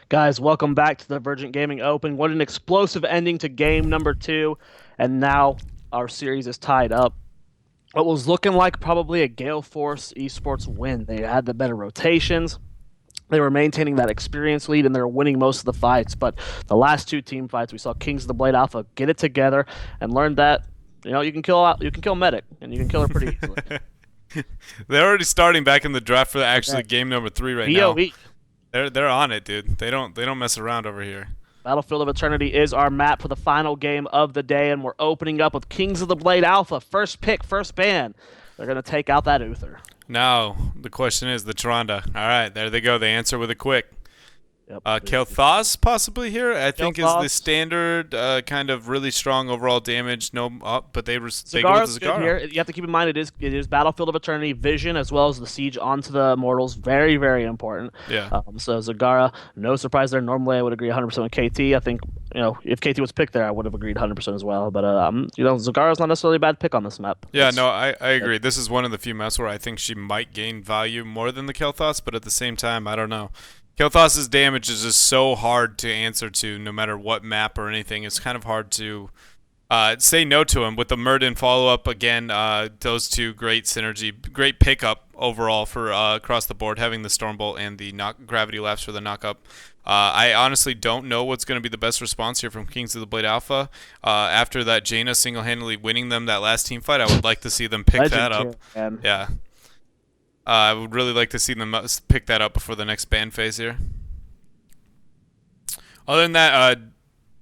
Guys, welcome back to the Divergent Gaming Open. What an explosive ending to game number two. And now our series is tied up. What was looking like probably a Gale Force eSports win. They had the better rotations. They were maintaining that experience lead and they were winning most of the fights. But the last two team fights, we saw Kings of the Blade Alpha get it together and learn that you can kill Medic and you can kill her pretty easily. They're already starting back in the draft for actually Okay. game number 3 right now. PoE. They're on it, dude. They don't mess around over here. Battlefield of Eternity is our map for the final game of the day, and we're opening up with Kings of the Blade Alpha. First pick, first ban. They're going to take out that Uther. Now the question is the Tronda. All right, there they go. They answer with a quick. Yep. Kel'Thas possibly here. I think is the Kel'Thas. standard kind of really strong overall damage. No, but they go with Zagara's the good Zagara. here. You have to keep in mind it is Battlefield of Eternity Vision as well as the siege onto the mortals. Very, very important. Yeah. So Zagara, no surprise there. Normally I would agree 100% with KT. I think if KT was picked there, I would have agreed 100% as well. But Zagara's not necessarily a bad pick on this map. Yeah, It's no, I agree. This is one of the few maps where I think she might gain value more than the Kel'Thas, but at the same time, I don't know. Kel'Thas's damage is just so hard to answer to, no matter what map or anything. It's kind of hard to say no to him. With the Murden follow-up, again, those two great synergy, great pickup overall for across the board, having the Stormbolt and the gravity laps for the knock-up. I honestly don't know what's going to be the best response here from Kings of the Blade Alpha. After that Jaina single-handedly winning them that last team fight, I would like to see them pick Legend that up. tier, man. Yeah. I would really like to see them pick that up before the next ban phase here. Other than that,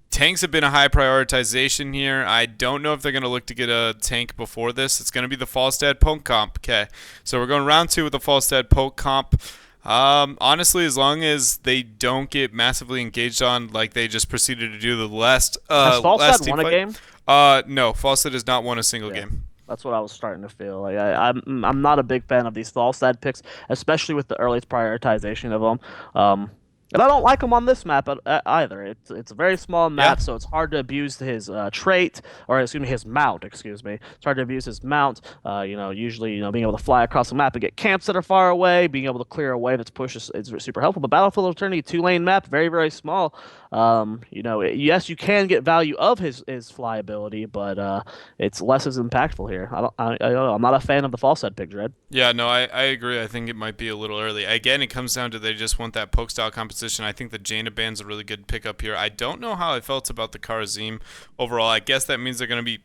tanks have been a high prioritization here. I don't know if they're going to look to get a tank before this. It's going to be the Falstad Poke comp. Okay, so we're going round 2 with the Falstad Poke comp. Honestly, as long as they don't get massively engaged on like they just proceeded to do the last Has last Falstad team won a fight. game? No, Falstad has not won a single Yeah. game. That's what I was starting to feel. Like I'm not a big fan of these Falstad picks, especially with the early prioritization of them. And I don't like him on this map either. It's a very small Yeah. map, so it's hard to abuse his trait, or excuse me, his mount. Excuse me, it's hard to abuse his mount. Usually, being able to fly across the map and get camps that are far away, being able to clear a wave that's pushed is super helpful. But Battlefield of Eternity 2-lane map, very very small. Yes, you can get value of his fly ability, but it's less as impactful here. I don't know. I'm not a fan of the false set pick, Dread. Yeah, no, I agree. I think it might be a little early. Again, it comes down to they just want that poke style competition. I think the Jaina band's a really good pickup here. I don't know how I felt about the Karazim overall. I guess that means they're going to be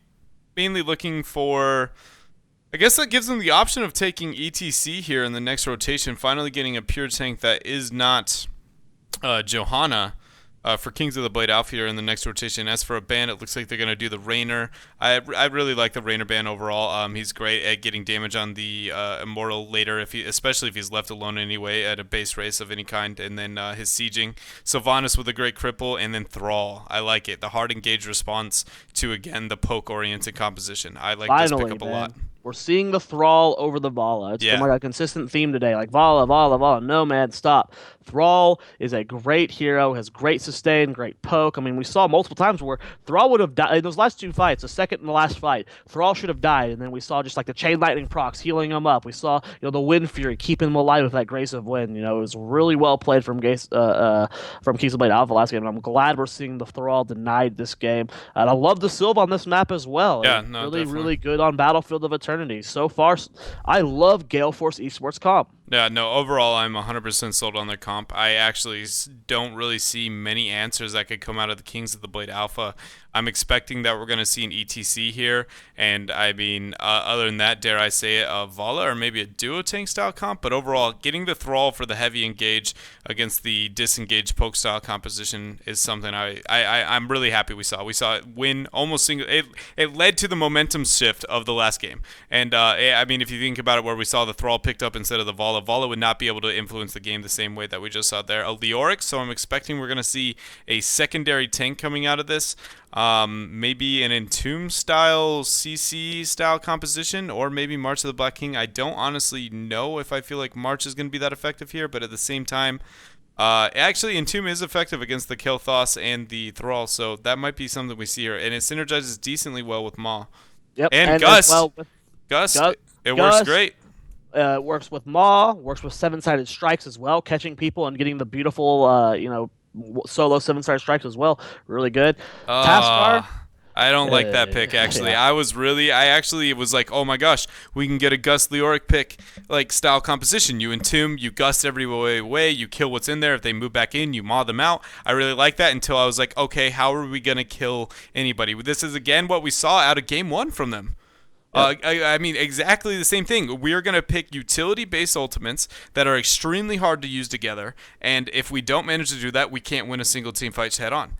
mainly looking for. I guess that gives them the option of taking ETC here in the next rotation, finally getting a pure tank that is not Johanna. For Kings of the Blade Alpha here in the next rotation. As for a ban, it looks like they're going to do the Rainer. I really like the Rainer ban overall. He's great at getting damage on the Immortal later, especially if he's left alone anyway at a base race of any kind. And then his sieging. Sylvanas with a great cripple, and then Thrall. I like it. The hard engage response to, again, the poke-oriented composition. I like this Finally, pickup a man. lot. We're seeing the Thrall over the Vala. It's been Yeah. like a consistent theme today. Like Vala, Vala, Vala. No, man, stop. Thrall is a great hero, has great sustain, great poke. I mean, we saw multiple times where Thrall would have died in those last two fights, the second and the last fight. Thrall should have died, and then we saw just like the Chain Lightning procs healing him up. We saw, the Wind Fury keeping him alive with that Grace of Wind. It was really well played from Kings of Blade Alpha last game, and I'm glad we're seeing the Thrall denied this game. And I love the Sylve on this map as well. Yeah, It's no, really, definitely. really good on Battlefield of Eternity. So far, I love Gale Force eSports comp. Yeah, no, overall, I'm 100% sold on their comp. I actually don't really see many answers that could come out of the Kings of the Blade Alpha. I'm expecting that we're going to see an ETC here, and I mean, other than that, dare I say it, a Vala or maybe a duo tank style comp, but overall, getting the Thrall for the heavy engage against the disengaged poke style composition is something I'm really happy we saw. We saw it win almost single. It led to the momentum shift of the last game, and I mean, if you think about it, where we saw the Thrall picked up instead of the Vala would not be able to influence the game the same way that we just saw there. A Leoric, so I'm expecting we're going to see a secondary tank coming out of this. Maybe an Entomb style CC style composition, or maybe March of the Black King. I don't honestly know if I feel like March is going to be that effective here, but at the same time, actually Entomb is effective against the Kel'Thas and the Thrall, so that might be something we see here, and it synergizes decently well with Maw. Yep, And as Gust. well with Gust, Gus. it works great. Works with Maw, works with seven-sided strikes as well, catching people and getting the beautiful, solo 7-star strikes as well. Really good. Taskar, Uh, I don't like that pick actually. yeah, I actually was like, oh my gosh, we can get a Gust Leoric pick like style composition. You entomb, you gust every way away, you kill what's in there. If they move back in, you maw them out. I really like that until I was like, okay, how are we gonna kill anybody? This is again what we saw out of game one from them. yep. I mean, exactly the same thing. We are going to pick utility-based ultimates that are extremely hard to use together, and if we don't manage to do that, we can't win a single team fight head-on.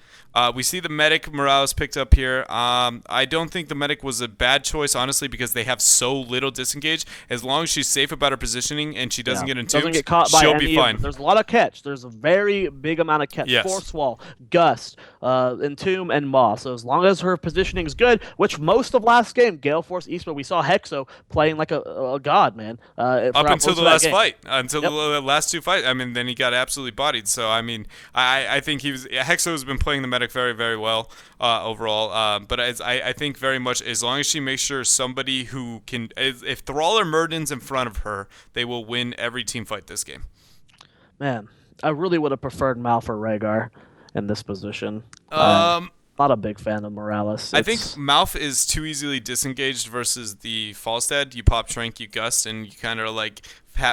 We see the medic Morales picked up here. I don't think the medic was a bad choice, honestly, because they have so little disengage. As long as she's safe about her positioning and she doesn't Yeah, get doesn't entombed, get caught by she'll any be fine. There's a lot of catch. There's a very big amount of catch. Yes. Force wall, gust, entomb, and maw. So as long as her positioning is good, which most of last game, Gale Force eSports, we saw Hexo playing like a god, man. Up Throughout until most the of that last game. fight, until Yep. the last two fights. I mean, then he got absolutely bodied. So I mean, I think Hexo has been playing the medic very very well overall. But I think very much as long as she makes sure somebody who can, if Thrall or Murden's in front of her, they will win every team fight this game. Man, I really would have preferred Malf or Rhaegar in this position. I'm Um, not a big fan of Morales. I think It's Mouth is too easily disengaged versus the Falstad. You pop Trank, you Gust, and you kind of like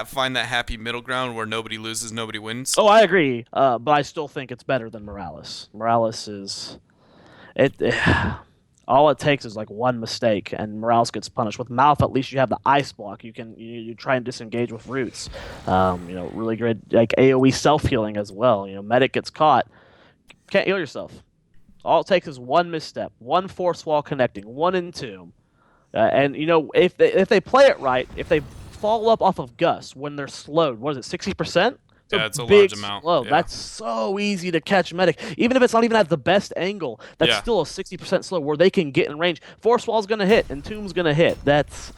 find that happy middle ground where nobody loses, nobody wins. Oh, I agree. But I still think it's better than Morales. Morales is it. All it takes is like one mistake, and Morales gets punished. With Mouth, at least you have the ice block. You try and disengage with roots. Really good like AOE self healing as well. Medic gets caught, can't heal yourself. All it takes is one misstep, one force wall connecting, one entomb, and if they play it right, if they follow up off of Gus when they're slowed, what is it, 60%? It's Yeah, a it's a large big amount. slow. Yeah, That's so easy to catch medic. Even if it's not even at the best angle, that's yeah. still a 60% slow where they can get in range. Force wall's gonna hit, and Tomb's gonna hit. That's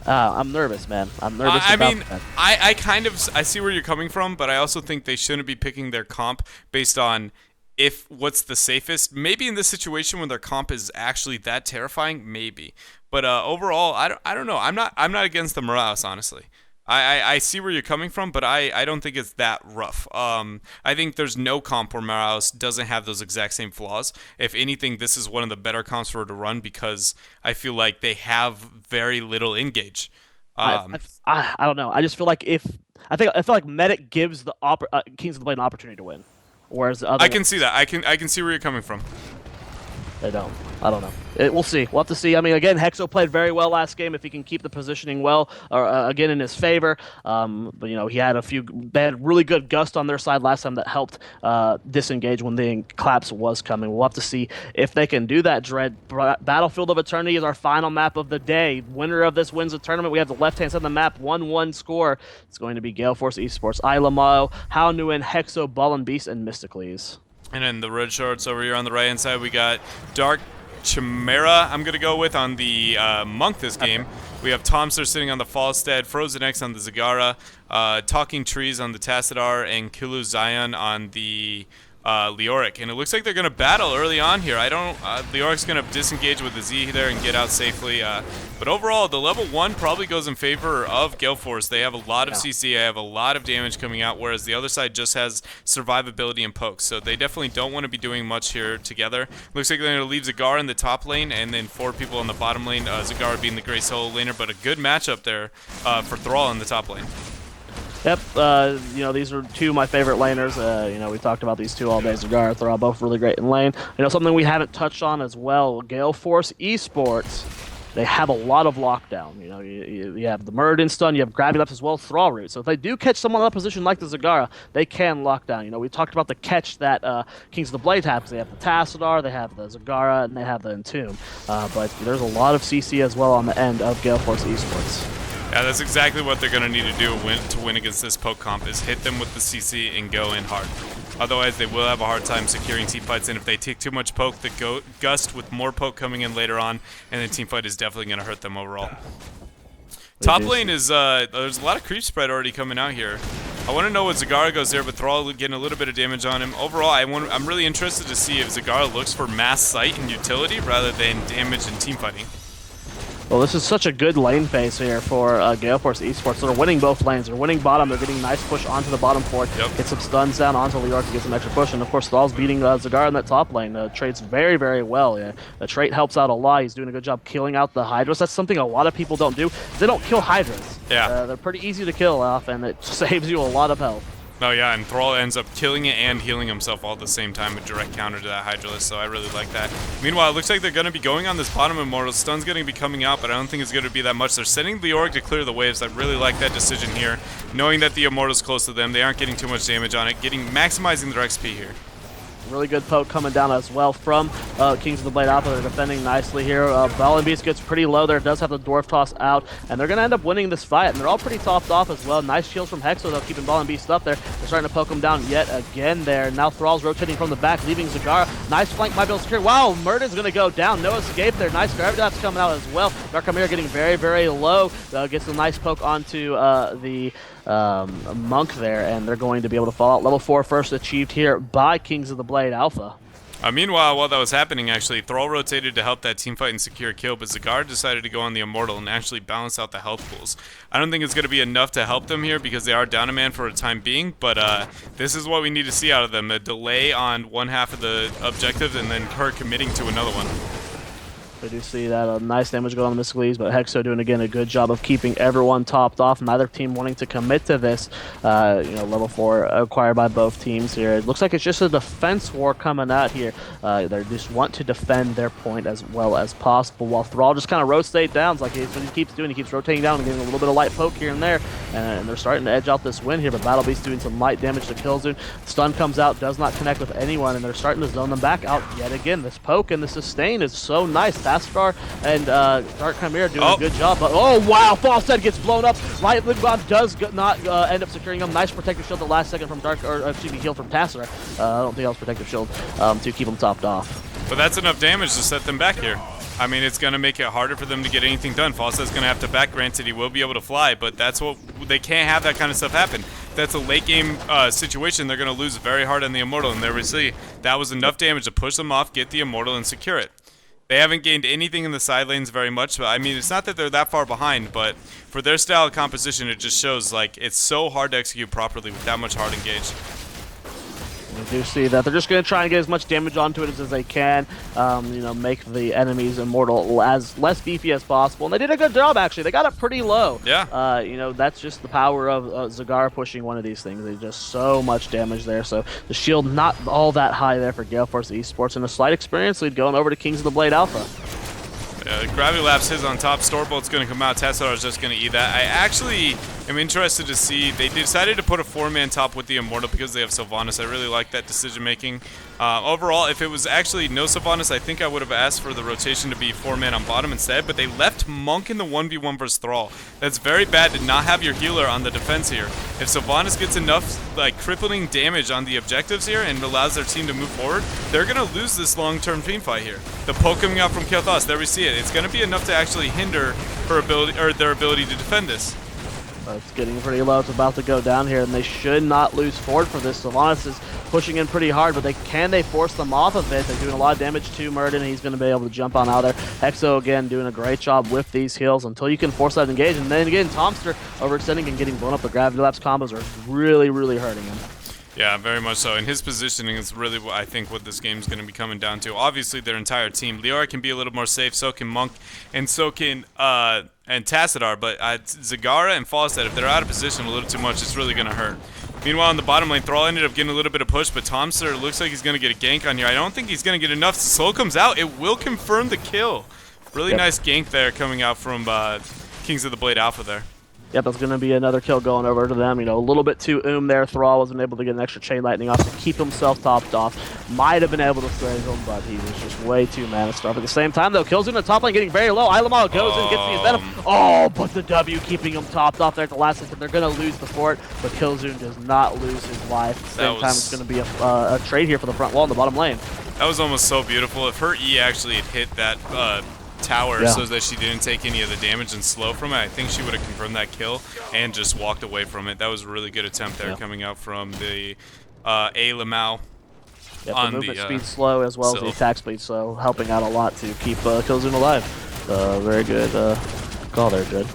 I'm nervous, man. I'm nervous I about mean, that. I kind of I see where you're coming from, but I also think they shouldn't be picking their comp based on if what's the safest. Maybe in this situation when their comp is actually that terrifying, maybe. But overall, I don't know. I'm not against the Morales, honestly. I see where you're coming from, but I don't think it's that rough. I think there's no comp where Morales doesn't have those exact same flaws. If anything, this is one of the better comps for her to run because I feel like they have very little engage. I, Um, I don't know. I just feel like if I feel like medic gives the Kings of the Blade an opportunity to win, whereas the other I can see that. I can see where you're coming from. they don't. I don't know. We'll see. We'll have to see. I mean, again, Hexo played very well last game if he can keep the positioning well, or again in his favor. But he had they had really good gust on their side last time that helped disengage when the collapse was coming. We'll have to see if they can do that. Battlefield of Eternity is our final map of the day. Winner of this wins the tournament. We have the left-hand side of the map, 1-1 score. It's going to be Gale Force Esports, Ilamao, Hao Nguyen, Hexo, Ball and Beast, and Mysticles. And then the red shorts over here on the right hand side, we got Dark Chimera. I'm gonna go with on the monk this game. We have Tomster sitting on the Falstead, Frozen X on the Zagara, Talking Trees on the Tassadar, and Kilu Zion on the Leoric. And it looks like they're gonna battle early on here. Leoric's gonna disengage with the Z there and get out safely. But overall, the level 1 probably goes in favor of Gale Force. They have a lot of CC, they have a lot of damage coming out, whereas the other side just has survivability and pokes. So they definitely don't want to be doing much here together. Looks like they're going to leave Zagara in the top lane and then 4 people in the bottom lane. Zagara being the great solo laner, but a good matchup there for Thrall in the top lane. Yep, these are two of my favorite laners. We talked about these two all day. Zagara, Thrall, both really great in lane. Something we haven't touched on as well, Gale Force Esports, they have a lot of lockdown. You have the Muradin stun, you have Gravity Leaps as well as Thrall Root. So if they do catch someone in that position like the Zagara, they can lock down. We talked about the catch that Kings of the Blade have, because they have the Tassadar, they have the Zagara, and they have the Entomb. But there's a lot of CC as well on the end of Gale Force Esports. Yeah, that's exactly what they're going to need to do to win against this poke comp, is hit them with the CC and go in hard. Otherwise, they will have a hard time securing team fights, and if they take too much poke, the Gust with more poke coming in later on, and the team fight is definitely going to hurt them overall. Top lane is, there's a lot of creep spread already coming out here. I want to know what Zagara goes there, but Thrall getting a little bit of damage on him. Overall, I'm really interested to see if Zagara looks for mass sight and utility rather than damage and team fighting. Well, this is such a good lane phase here for Gale Force eSports. So they're winning both lanes. They're winning bottom. They're getting nice push onto the bottom fort. Yep. Get some stuns down onto Leoric to get some extra push. And of course, Thrall's beating Zagar in that top lane. Trades very, very well. Yeah. The trait helps out a lot. He's doing a good job killing out the Hydras. That's something a lot of people don't do. They don't kill Hydras. Yeah. They're pretty easy to kill off, and it saves you a lot of health. Oh yeah, and Thrall ends up killing it and healing himself all at the same time, a direct counter to that Hydralisk, so I really like that. Meanwhile, it looks like they're going to be going on this bottom Immortal. Stun's going to be coming out, but I don't think it's going to be that much. They're sending Leoric to clear the waves. I really like that decision here. Knowing that the Immortal's close to them, they aren't getting too much damage on it, maximizing their XP here. Really good poke coming down as well from Kings of the Blade Alpha. They're defending nicely here. Ball and Beast gets pretty low there. Does have the Dwarf Toss out, and they're going to end up winning this fight. And they're all pretty topped off as well. Nice shields from Hexo, though, keeping Ball and Beast up there. They're starting to poke him down yet again there. Now Thrall's rotating from the back, leaving Zagara. Nice flank might be able to secure. Wow, Murden's going to go down. No escape there. Nice Gravity Lapse coming out as well. Dark Chimera getting very, very low. Gets a nice poke onto the Monk there, and they're going to be able to fall out. Level 4 first achieved here by Kings of the Blade Alpha. Meanwhile, while that was happening, actually, Thrall rotated to help that teamfight and secure a kill, but Zagar decided to go on the Immortal and actually balance out the health pools. I don't think it's going to be enough to help them here because they are down a man for a time being, but this is what we need to see out of them. A delay on one half of the objective and then her committing to another one. We do see that nice damage going on the Mysticles, but Hexo doing again a good job of keeping everyone topped off. Neither team wanting to commit to this. Level 4 acquired by both teams here. It looks like it's just a defense war coming out here. They just want to defend their point as well as possible, while Thrall just kind of rotate down. It's like what he keeps doing. He keeps rotating down and getting a little bit of light poke here and there, and they're starting to edge out this win here. But Battle Beast doing some light damage to Killzone. Stun comes out, does not connect with anyone, and they're starting to zone them back out yet again. This poke and the sustain is so nice. Fast-Star and Dark Chimera doing a good job. But oh wow, Falstead gets blown up. Lightning Bomb does not end up securing him. Nice protective shield the last second from heal from Tassadar. I don't think that was protective shield to keep him topped off. But that's enough damage to set them back here. I mean, it's going to make it harder for them to get anything done. Falstead's going to have to back. Granted, he will be able to fly, but that's what they can't have that kind of stuff happen. That's a late game situation. They're going to lose very hard on the Immortal, and there we see that was enough damage to push them off, get the Immortal, and secure it. They haven't gained anything in the side lanes very much, but I mean, it's not that they're that far behind, but for their style of composition, it just shows like it's so hard to execute properly with that much hard engage. We do see that they're just going to try and get as much damage onto it as they can, make the enemies immortal as less beefy as possible. And they did a good job, actually. They got it pretty low. Yeah. That's just the power of Zagara pushing one of these things. There's just so much damage there. So the shield not all that high there for Gale Force eSports, and a slight experience lead going over to Kings of the Blade Alpha. Gravity Lapse is on top. Stormbolt's going to come out. Tassadar is just going to eat that. I actually am interested to see. They decided to put a 4-man top with the Immortal because they have Sylvanas. I really like that decision making. Overall, if it was actually no Sylvanas, I think I would have asked for the rotation to be 4-man on bottom instead, but they left Monk in the 1v1 versus Thrall. That's very bad to not have your healer on the defense here. If Sylvanas gets enough crippling damage on the objectives here and allows their team to move forward, they're going to lose this long-term team fight here. The poke coming out from Kael'thas, there we see it. It's going to be enough to actually hinder her ability or their ability to defend this. It's getting pretty low. It's about to go down here, and they should not lose forward for this. Sylvanas is pushing in pretty hard, but they force them off of it. They're doing a lot of damage to Murden, and he's going to be able to jump on out there. Hexo, again, doing a great job with these heals until you can force that engage. And then again, Tomster overextending and getting blown up. The Gravity Lapse combos are really, really hurting him. Yeah, very much so. And his positioning is really what I think what this game is going to be coming down to. Obviously, their entire team. Leoric can be a little more safe, so can Monk, and so can and Tassadar. But Zagara and Falstad, if they're out of position a little too much, it's really going to hurt. Meanwhile, in the bottom lane, Thrall ended up getting a little bit of push, but Tomster looks like he's going to get a gank on here. I don't think he's going to get enough. Soul comes out. It will confirm the kill. Really nice gank there coming out from Kings of the Blade Alpha there. Yep, that's going to be another kill going over to them. A little bit too there. Thrall wasn't able to get an extra chain lightning off to keep himself topped off. Might have been able to save him, but he was just way too mana-starved. At the same time, though, kills in the top lane getting very low. Ilamala goes in, gets the Venom. Oh, but the W keeping him topped off there at the last second. They're going to lose the fort, but Killzone does not lose his life. At the same time, it's going to be a trade here for the front wall in the bottom lane. That was almost so beautiful. If her E actually had hit that tower so that she didn't take any of the damage and slow from it, I think she would have confirmed that kill and just walked away from it. That was a really good attempt there coming out from the A. Lamau. The movement speed slow as well as the attack speed slow, helping out a lot to keep Killzone alive. Very good call there, Jed.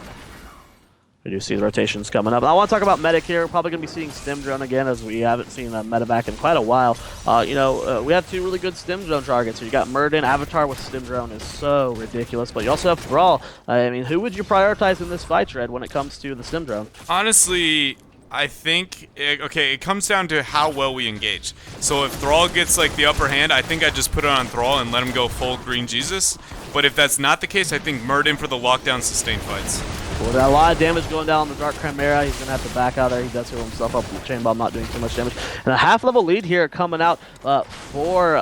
We do see the rotations coming up. I want to talk about Medic here. We're probably going to be seeing Stim Drone again, as we haven't seen Meta back in quite a while. We have two really good Stim Drone targets. So you got Murden. Avatar with Stim Drone is so ridiculous, but you also have Thrall. I mean, who would you prioritize in this fight, Red, when it comes to the Stim Drone? Honestly, I think, it comes down to how well we engage. So if Thrall gets like the upper hand, I think I just put it on Thrall and let him go full Green Jesus. But if that's not the case, I think Murden for the lockdown sustained fights. Well, got a lot of damage going down on the Dark Chimera. He's going to have to back out there. He does heal himself up with the Chain Bomb, not doing too much damage. And a half-level lead here coming out for...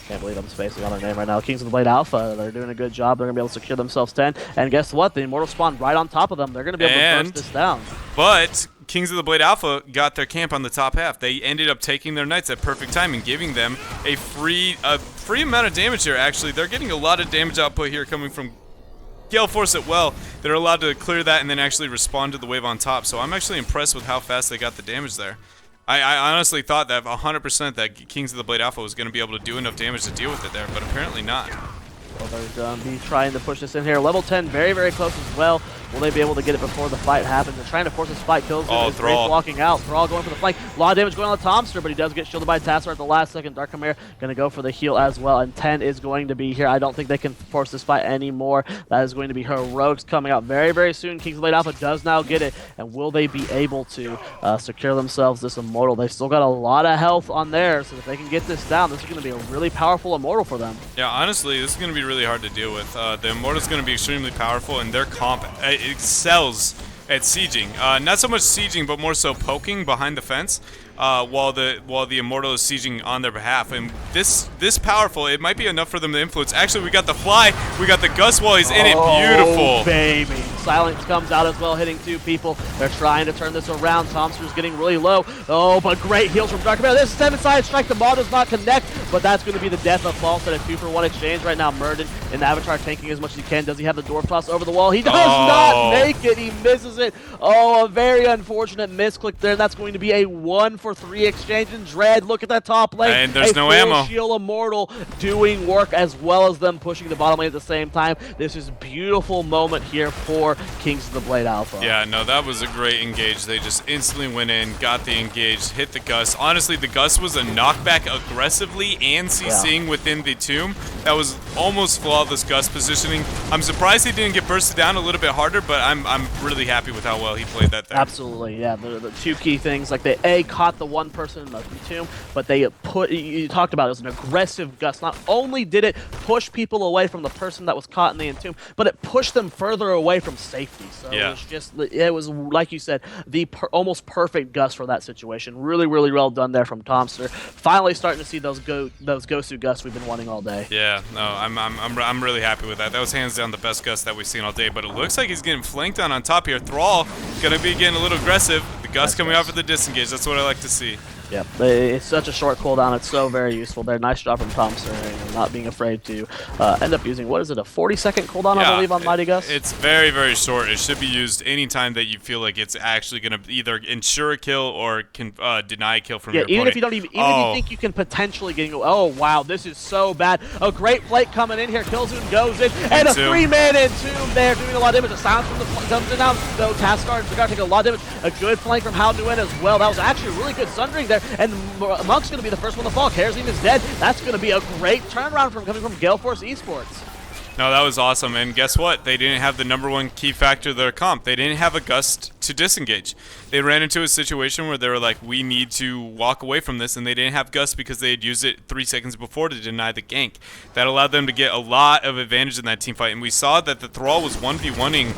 can't believe I'm spacing on their name right now. Kings of the Blade Alpha. They're doing a good job. They're going to be able to secure themselves 10. And guess what? The Immortal spawn right on top of them. They're going to be able to burst this down. But Kings of the Blade Alpha got their camp on the top half. They ended up taking their knights at perfect time and giving them a free amount of damage here, actually. They're getting a lot of damage output here coming from Gale Force it well. They're allowed to clear that and then actually respond to the wave on top. So I'm actually impressed with how fast they got the damage there. I honestly thought that 100% that Kings of the Blade Alpha was going to be able to do enough damage to deal with it there, but apparently not. Well, they're going to be trying to push this in here. Level 10, very, very close as well. Will they be able to get it before the fight happens? They're trying to force this fight. Kills him. Thrall walking out. Thrall going for the flank. A lot of damage going on the Tomster, but he does get shielded by Tassar at the last second. Dark Chimera going to go for the heal as well, and 10 is going to be here. I don't think they can force this fight anymore. That is going to be Heroics coming out very, very soon. Kings of Blade Alpha does now get it, and will they be able to secure themselves this Immortal? They've still got a lot of health on there, so if they can get this down, this is going to be a really powerful Immortal for them. Yeah, honestly, this is going to be really hard to deal with. The Immortal is going to be extremely powerful, and their comp excels at sieging. Not so much sieging, but more so poking behind the fence, while the Immortal is sieging on their behalf. And this powerful, it might be enough for them to influence. Actually, we got the fly, we got the Gus while he's in it. Beautiful, baby. Silence comes out as well, hitting two people. They're trying to turn this around. Tomster's getting really low. Oh, but great heals from Dark Chimera. This 7-side strike. The ball does not connect, but that's going to be the death of False at a 2-for-1 exchange right now. Murden and Avatar tanking as much as he can. Does he have the dwarf toss over the wall? He does not make it. He misses it. Oh, a very unfortunate misclick there. That's going to be a 1-for-3 exchange. And Dread, look at that top lane. And there's no ammo. Shield Immortal doing work as well as them pushing the bottom lane at the same time. This is a beautiful moment here for Kings of the Blade Alpha. Yeah, no, that was a great engage. They just instantly went in, got the engage, hit the Gus. Honestly, the Gus was a knockback aggressively and CCing within the tomb. That was almost flawless Gus positioning. I'm surprised he didn't get bursted down a little bit harder, but I'm really happy with how well he played that there. Absolutely, yeah. The two key things, like they caught the one person in the tomb, but they you talked about it was an aggressive Gus. Not only did it push people away from the person that was caught in the entomb, but it pushed them further away from safety. So it was like you said, the almost perfect Gus for that situation. Really, really well done there from Tomster. Finally starting to see those Gosu Gus we've been wanting all day. Yeah, no, I'm really happy with that. That was hands down the best Gus that we've seen all day. But it looks like he's getting flanked on top here. Thrall gonna be getting a little aggressive. The Gus coming out for the disengage. That's what I like to see. Yep, it's such a short cooldown. It's so very useful there. Nice job from Thompson, not being afraid to end up using, what is it, a 40-second cooldown, I believe, on Mighty Gus? It's very, very short. It should be used anytime that you feel like it's actually going to either ensure a kill or can deny a kill from your opponent. Even if you don't even, if you think you can potentially get, oh wow, this is so bad. A great flank coming in here. Killzoon goes in, and a 3-man entomb there, doing a lot of damage. The sound from the flank comes in now. No, Taskar and Cigar taking a lot of damage. A good flank from Hao Nguyen as well. That was actually a really good sundering there. And Monk's going to be the first one to fall. Karazim is dead. That's going to be a great turnaround coming from Gale Force eSports. No, that was awesome. And guess what? They didn't have the #1 key factor of their comp. They didn't have a Gust to disengage. They ran into a situation where they were like, we need to walk away from this, and they didn't have Gust because they had used it 3 seconds before to deny the gank. That allowed them to get a lot of advantage in that team fight, and we saw that the Thrall was 1v1ing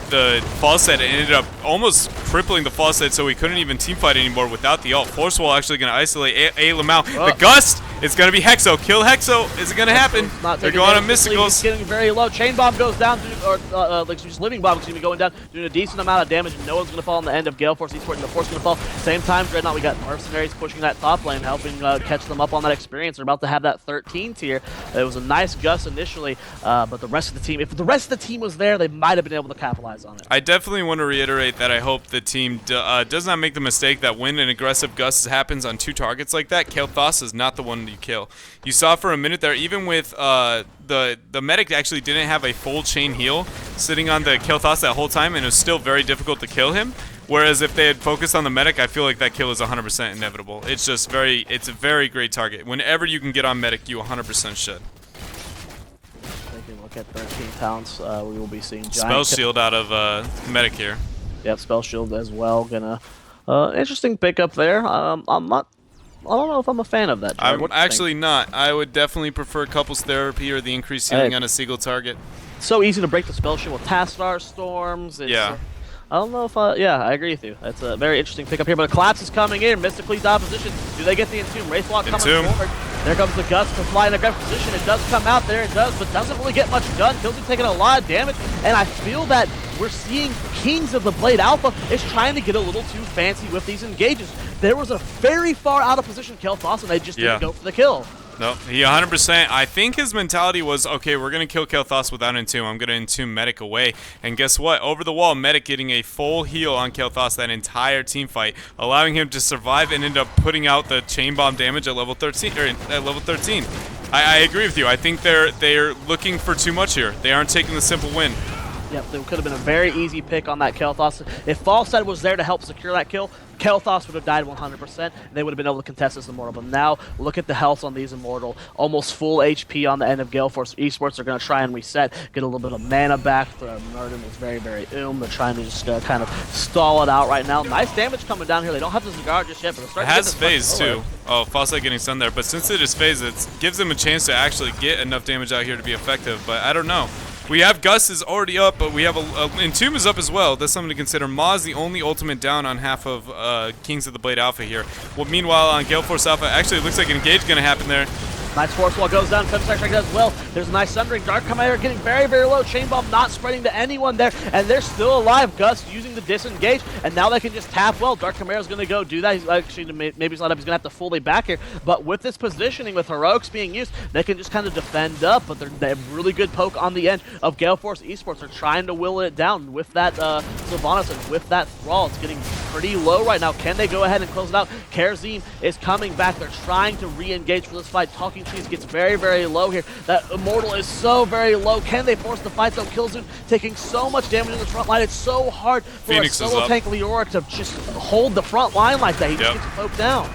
the Falset and ended up almost crippling the Falset, so he couldn't even team fight anymore without the ult. Forcewall actually going to isolate A. Lamau. The Gust is going to be Hexo. Kill Hexo. Is it going to happen? They're going on Mysticals. Getting very low. Chain Bomb goes down, like just Living Bomb is going to be going down, doing a decent amount of damage, and no one's going to fall on the end of Gale Force eSports, and the Force going to fall. Same time, Dreadnought, we got Mercenaries pushing that top lane, helping catch them up on that experience. They're about to have that 13 tier. It was a nice Gus initially, but the rest of the team, if the rest of the team was there, they might have been able to capitalize on it. I definitely want to reiterate that I hope the team does not make the mistake that when an aggressive Gus happens on 2 targets like that, Kael'thas is not the one to you kill. You saw for a minute there, even with the medic actually didn't have a full chain heal sitting on the Kael'thas that whole time, and it was still very difficult to kill him. Whereas if they had focused on the medic, I feel like that kill is 100% inevitable. It's just it's a very great target. Whenever you can get on medic, you 100% should. Taking a look at 13 pounds, we will be seeing giant Spell shield out of medic here. Yep, spell shield as well. Gonna interesting pickup there. I don't know if I'm a fan of that. Jared. I'm actually not. I would definitely prefer couples therapy or the increased healing on a single target. So easy to break the spell shield with Tastar Storms. Yeah. I don't know if yeah, I agree with you. That's a very interesting pickup here, but a collapse is coming in. Mystically's opposition. Do they get the Entomb? Wraith Walk coming forward. There comes the Gust to fly in a great position. It does come out there, it does, but doesn't really get much done. Killzone's taking a lot of damage, and I feel that we're seeing Kings of the Blade Alpha is trying to get a little too fancy with these engages. There was a very far out of position Kael'thas, and they just didn't go for the kill. No, he 100%. I think his mentality was, okay, we're going to kill Kael'thas without Entomb. I'm going to Entomb Medic away. And guess what? Over the wall, Medic getting a full heal on Kael'thas that entire team fight, allowing him to survive and end up putting out the chain bomb damage at level 13. I agree with you. I think they're looking for too much here. They aren't taking the simple win. Yep, there could have been a very easy pick on that Kael'thas. If Falstead was there to help secure that kill, Kael'thas would have died 100%. They would have been able to contest this Immortal. But now, look at the health on these Immortal. Almost full HP on the end of Gale Force. eSports are going to try and reset, get a little bit of mana back. Murden was very, very They're trying to just kind of stall it out right now. Nice damage coming down here. They don't have the Cigar just yet, but it has phase too. Oh, Falstead getting stunned there. But since it is phase, it gives them a chance to actually get enough damage out here to be effective. But I don't know. We have Gus is already up, but we have Entomb is up as well. That's something to consider. Ma's the only ultimate down on half of Kings of the Blade Alpha here. Well, meanwhile, on Gale Force Alpha, actually it looks like an engage going to happen there. Nice force wall goes down, Femstrike strike as well. There's a nice Sundering. Dark Commander getting very, very low. Chain Bomb not spreading to anyone there, and they're still alive. Gus using the disengage, and now they can just tap well. Dark Commander's going to go do that. He's actually, maybe he's not up. He's going to have to fully back here. But with this positioning, with Heroics being used, they can just kind of defend up, but they have really good poke on the end of Gale Force eSports. They're trying to will it down with that Sylvanas and with that Thrall. It's getting pretty low right now. Can they go ahead and close it out? Kerzim is coming back. They're trying to re-engage for this fight. Talking Trees gets very, very low here. That Immortal is so very low. Can they force the fight though? Killzone taking so much damage in the front line. It's so hard for Phoenix a solo tank Leora to just hold the front line like that. He just gets poked down.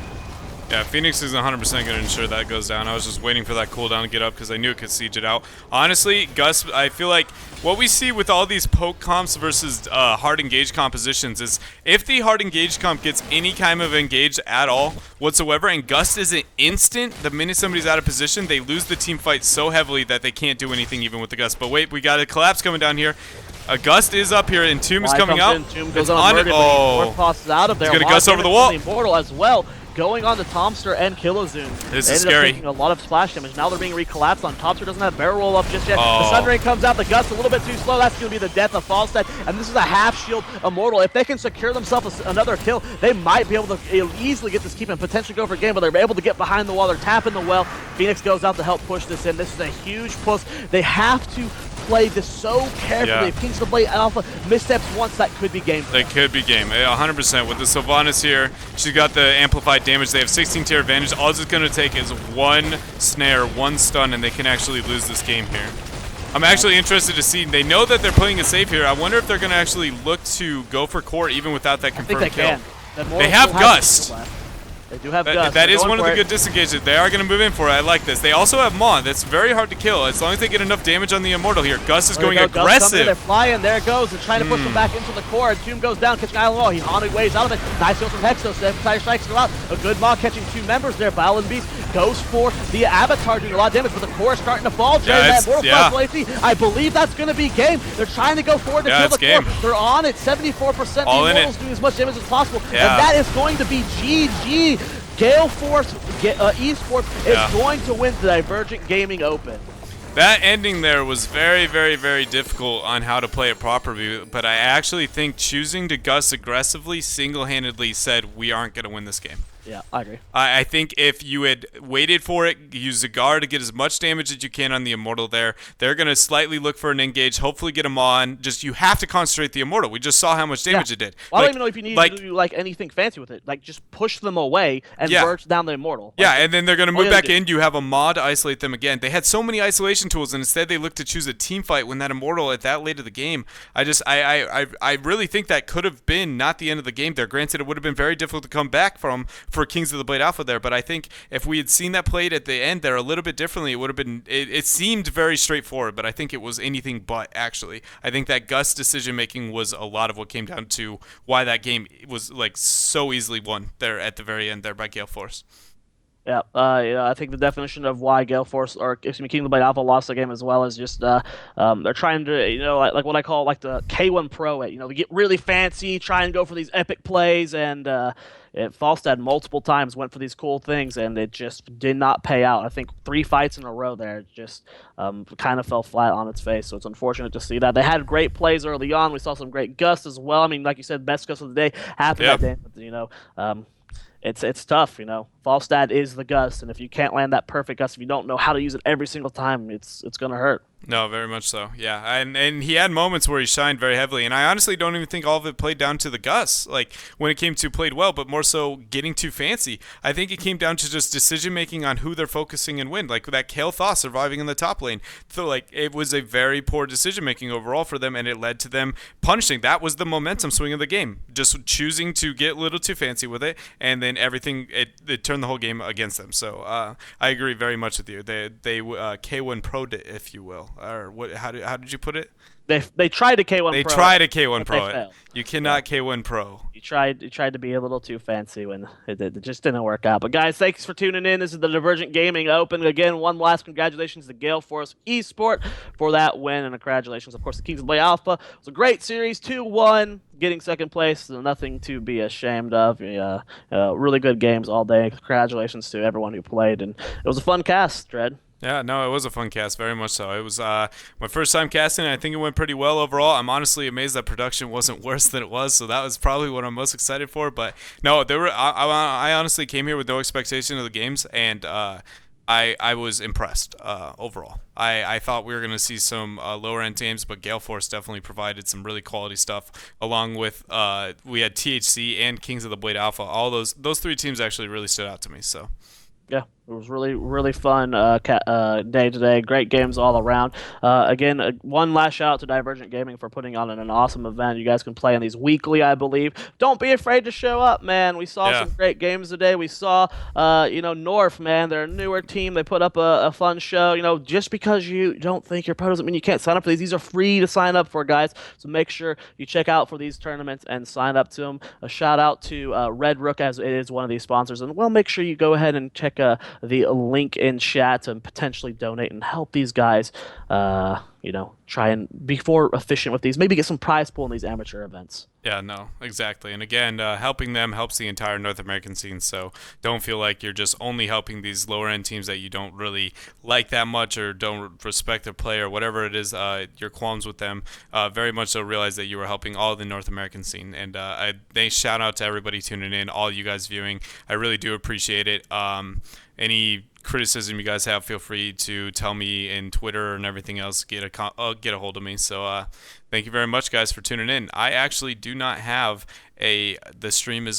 Yeah, Phoenix is 100% going to ensure that goes down. I was just waiting for that cooldown to get up because I knew it could siege it out. Honestly, Gus, I feel like what we see with all these poke comps versus hard engage compositions is if the hard engage comp gets any kind of engage at all whatsoever, and Gus is an instant, the minute somebody's out of position, they lose the team fight so heavily that they can't do anything even with the Gus. But wait, we got a collapse coming down here. A Gust is up here, and Entomb is coming out. Entomb goes on it. Oh, tosses out of there. He's going to Gust over the wall. Immortal as well. Going on to Tomster and Killozone. This is scary. Taking a lot of splash damage. Now they're being recollapsed on. Tomster doesn't have barrel roll up just yet. The Sundering comes out. The Gust a little bit too slow. That's going to be the death of Falstead. And this is a half shield Immortal. If they can secure themselves another kill, they might be able to easily get this keep and potentially go for a game, but they're able to get behind the wall. They're tapping the well. Phoenix goes out to help push this in. This is a huge push. They have to play this so carefully. Yeah. If Kings of the Blade Alpha missteps once, that could be game. That could be game. 100%. With the Sylvanas here, she's got the amplified damage. They have 16 tier advantage. All it's going to take is one snare, one stun, and they can actually lose this game here. I'm actually interested to see. They know that they're playing it safe here. I wonder if they're going to actually look to go for core even without that confirmed kill. They have Gust. They do have Gust. That is one of the good disengages. They are going to move in for it. I like this. They also have Maw. That's very hard to kill as long as they get enough damage on the Immortal here. Gus is going aggressive. They're flying. There it goes. They're trying to push them back into the core. Entomb goes down, catching Island Wall. He haunted waves out of it. Nice kills from Hexo. Fire strikes go out. A good Maw catching two members there. Violent Beast goes for the Avatar, doing a lot of damage, but the core is starting to fall. I believe that's going to be game. They're trying to go forward to kill the core. They're on it. 74%. The Immortal's doing as much damage as possible. And that is going to be GG. Gale Force eSports is going to win the Divergent Gaming Open. That ending there was very, very, very difficult on how to play it properly, but I actually think choosing to Gus aggressively single-handedly said we aren't going to win this game. Yeah, I agree. I think if you had waited for it, use Zagar to get as much damage as you can on the Immortal there. They're going to slightly look for an engage, hopefully get him on. Just you have to concentrate the Immortal. We just saw how much Yeah. damage it did. Well, I don't even know if you need to Like do like anything fancy with it. Like just push them away and yeah. burst down the immortal. Yeah, Like and then they're going to all move you gotta back do. in. You have a mod to isolate them again. They had so many isolation tools, and instead they looked to choose a team fight when that Immortal at that late of the game. I really think that could have been not the end of the game there. Granted, it would have been very difficult to come back from for Kings of the Blade Alpha there, but I think if we had seen that played at the end there a little bit differently, it would have been. It seemed very straightforward, but I think it was anything but. Actually, I think that Gus decision making was a lot of what came down to why that game was like so easily won there at the very end there by Gale Force. Yeah, I think the definition of why Gale Force or excuse me, King of the Blade Alpha lost the game as well is just they're trying to like what I call like the K1 Pro it. They get really fancy, try and go for these epic plays, and Falstad multiple times went for these cool things, and it just did not pay out. I think 3 fights in a row there just kind of fell flat on its face. So it's unfortunate to see that. They had great plays early on. We saw some great gusts as well. I mean, like you said, best gust of the day happened Yeah. that day. But, it's tough. Falstad is the gust, and if you can't land that perfect gust, if you don't know how to use it every single time, it's gonna hurt. No, very much so. Yeah, and he had moments where he shined very heavily, and I honestly don't even think all of it played down to the Gus. Like when it came to played well, but more so getting too fancy. I think it came down to just decision making on who they're focusing and when. Like that Kale Thoth surviving in the top lane. So like it was a very poor decision making overall for them, and it led to them punishing. That was the momentum swing of the game. Just choosing to get a little too fancy with it, and then everything it turned the whole game against them. So I agree very much with you. They K1 pro'd it, if you will. Or what? How did you put it? They tried to K1 They Pro, tried to K1 but Pro they it. failed. You cannot K1 Pro. You tried to be a little too fancy when it just didn't work out. But guys, thanks for tuning in. This is the Divergent Gaming Open. Again, one last congratulations to Gale Force Esport for that win, and congratulations, of course, to Kings of the Blade Alpha. It was a great series, 2-1, getting second place. So nothing to be ashamed of. Really good games all day. Congratulations to everyone who played, and it was a fun cast, Dred. Yeah, no, it was a fun cast, very much so. It was my first time casting, and I think it went pretty well overall. I'm honestly amazed that production wasn't worse than it was, so that was probably what I'm most excited for. But no, there were. I honestly came here with no expectation of the games, and I was impressed overall. I thought we were going to see some lower end games, but Gale Force definitely provided some really quality stuff. Along with we had THC and Kings of the Blade Alpha. All those three teams actually really stood out to me. So. Yeah, it was really, really fun day today. Great games all around. Again, one last shout out to Divergent Gaming for putting on an awesome event. You guys can play in these weekly, I believe. Don't be afraid to show up, man. We saw Yeah. some great games today. We saw, North, man. They're a newer team. They put up a fun show. Just because you don't think you're pro doesn't mean you can't sign up for these. These are free to sign up for, guys. So make sure you check out for these tournaments and sign up to them. A shout out to Red Rook, as it is one of these sponsors. And, well, make sure you go ahead and check the link in chat to potentially donate and help these guys, try and be more efficient with these. Maybe get some prize pool in these amateur events. Yeah, no, exactly. And again, helping them helps the entire North American scene. So don't feel like you're just only helping these lower end teams that you don't really like that much or don't respect their play or whatever it is, your qualms with them. Very much so realize that you are helping all the North American scene. And they shout out to everybody tuning in, all you guys viewing. I really do appreciate it. Any criticism you guys have, feel free to tell me in Twitter and everything else. Get a hold of me. So thank you very much, guys, for tuning in. I actually do not have the stream is